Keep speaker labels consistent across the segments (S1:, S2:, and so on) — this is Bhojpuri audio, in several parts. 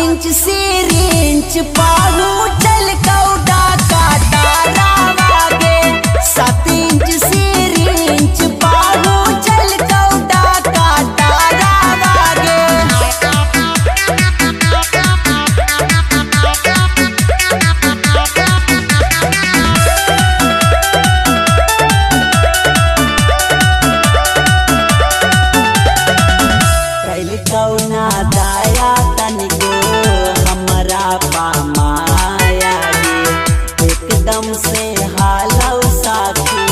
S1: इंच से रेंच पाहू चल कौड़ा काटा रावागे 7 इंच से रेंच पाहू चल कौड़ा काटा रावागे कैल कौना दाया तनिको हमरा पामाया गे एकदम से हालौ साखी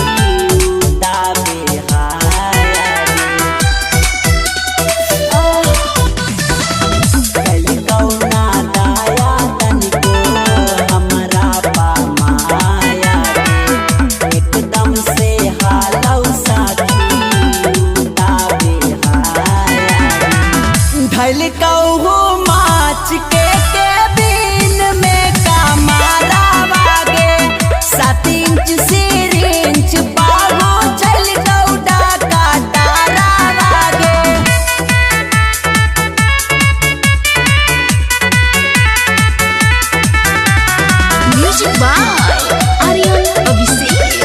S1: दाबे हाया कैल कौना दाया तनिको हमरा पामाया गे एकदम से हालौ साखी दाबे हाया ढल कहू माच के केबिन में कमारा वागे 7 इंच से रेंच पाहू चल कौड़ा काटा रावागे
S2: म्यूजिक बाय आर्यन अभिषेक।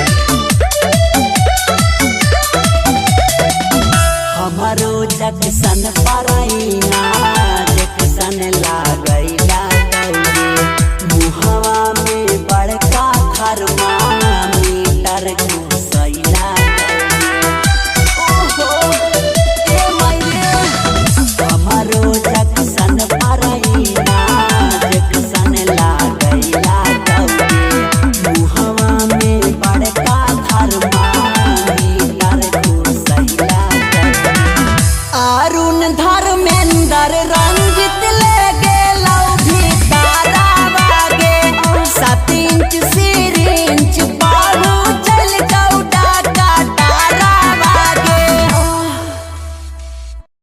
S1: हमारो जक्सन परैना जक्सन लागैला गौरे मुहवा में बड़का थर्मामीटर घुसैला